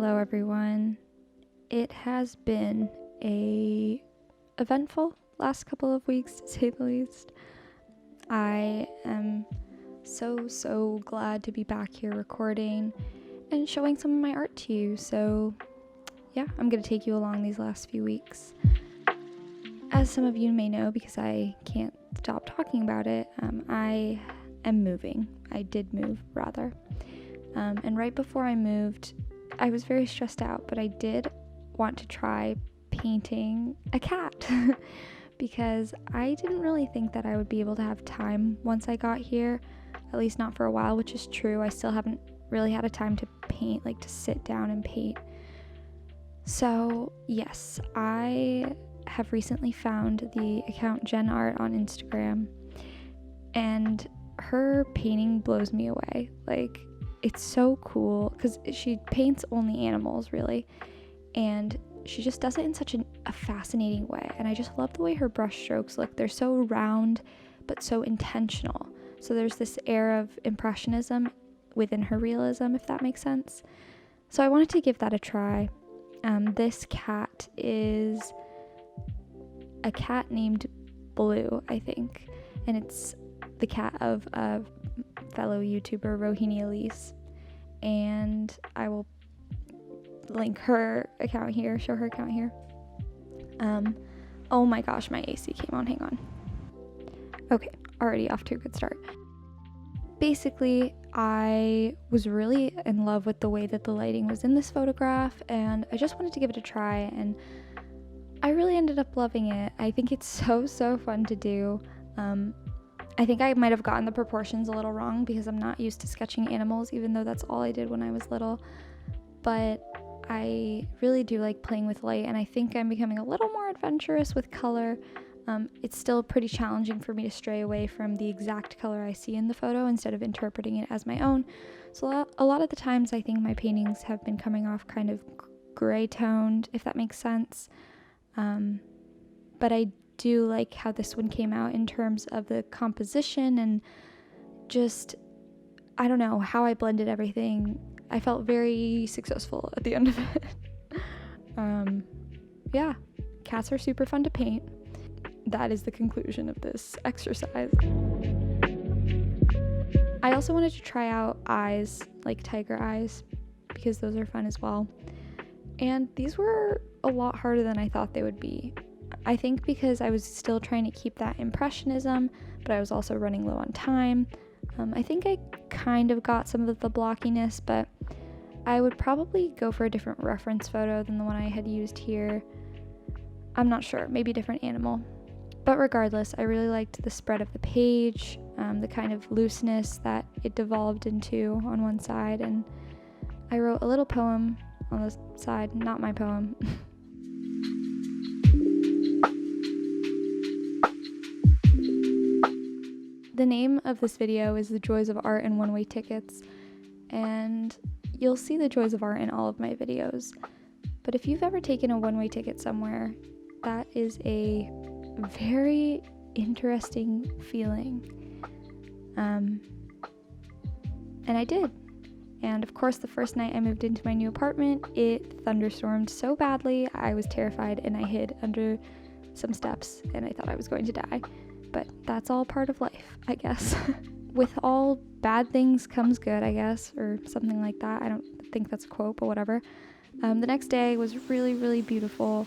Hello everyone. It has been a eventful last couple of weeks, to say the least. I am so glad to be back here recording and showing some of my art to you. So yeah, I'm going to take you along these last few weeks. As some of you may know, because I can't stop talking about it, I am moving. I did move, rather. And right before I moved, I was very stressed out, but I did want to try painting a cat because I didn't really think that I would be able to have time once I got here, at least not for a while, which is true. I still haven't really had a time to paint, like to sit down and paint. So yes, I have recently found the account Jen Art on Instagram, and her painting blows me away. Like, it's so cool because she paints only animals, really, and she just does it in such a fascinating way. And I just love the way her brush strokes look. They're so round but so intentional, so there's this air of impressionism within her realism, if that makes sense. So I wanted to give that a try. This cat is a cat named Blue, I think, and it's the cat of a fellow YouTuber, Rohini Elise, and I will link her account here, show her account here. Oh my gosh, my AC came on, hang on. Okay, already off to a good start. Basically, I was really in love with the way that the lighting was in this photograph, and I just wanted to give it a try, and I really ended up loving it. I think it's so fun to do. I think I might have gotten the proportions a little wrong because I'm not used to sketching animals, even though that's all I did when I was little. But I really do like playing with light, and I think I'm becoming a little more adventurous with color. It's still pretty challenging for me to stray away from the exact color I see in the photo instead of interpreting it as my own. So a lot of the times I think my paintings have been coming off kind of gray toned, if that makes sense. But I do like how this one came out in terms of the composition and just, I don't know, how I blended everything. I felt very successful at the end of it. Yeah, cats are super fun to paint. That is the conclusion of this exercise. I also wanted to try out eyes, like tiger eyes, because those are fun as well. And these were a lot harder than I thought they would be. I think because I was still trying to keep that impressionism, but I was also running low on time. I think I kind of got some of the blockiness, but I would probably go for a different reference photo than the one I had used here. I'm not sure, maybe a different animal. But regardless, I really liked the spread of the page, the kind of looseness that it devolved into on one side, and I wrote a little poem on the side, not my poem. The name of this video is The Joys of Art and One-Way Tickets, and you'll see the joys of art in all of my videos. But if you've ever taken a one-way ticket somewhere, that is a very interesting feeling. And I did. And of course, the first night I moved into my new apartment, it thunderstormed so badly, I was terrified and I hid under some steps and I thought I was going to die. But that's all part of life, I guess. With all bad things comes good, I guess, or something like that. I don't think that's a quote, but whatever. The next day was really beautiful.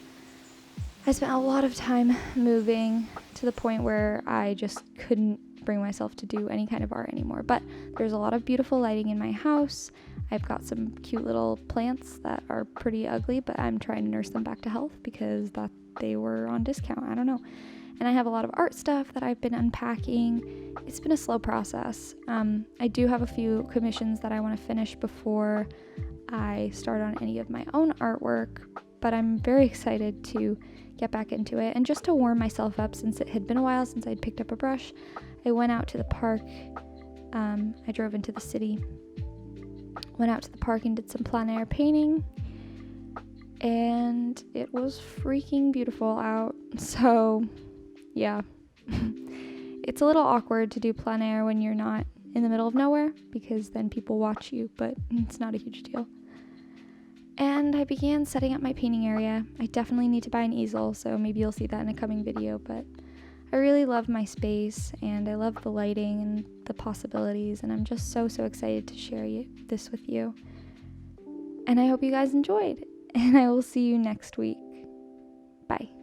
I spent a lot of time moving to the point where I just couldn't bring myself to do any kind of art anymore. But there's a lot of beautiful lighting in my house. I've got some cute little plants that are pretty ugly, but I'm trying to nurse them back to health because they were on discount. I don't know. And I have a lot of art stuff that I've been unpacking. It's been a slow process. I do have a few commissions that I want to finish before I start on any of my own artwork, but I'm very excited to get back into it. And just to warm myself up, since it had been a while since I'd picked up a brush, I went out to the park. I drove into the city, went out to the park and did some plein air painting, and it was freaking beautiful out. So yeah, it's a little awkward to do plein air when you're not in the middle of nowhere because then people watch you, but it's not a huge deal. And I began setting up my painting area. I definitely need to buy an easel, so maybe you'll see that in a coming video, but I really love my space, and I love the lighting and the possibilities, and I'm just so excited to share this with you. And I hope you guys enjoyed, and I will see you next week. Bye.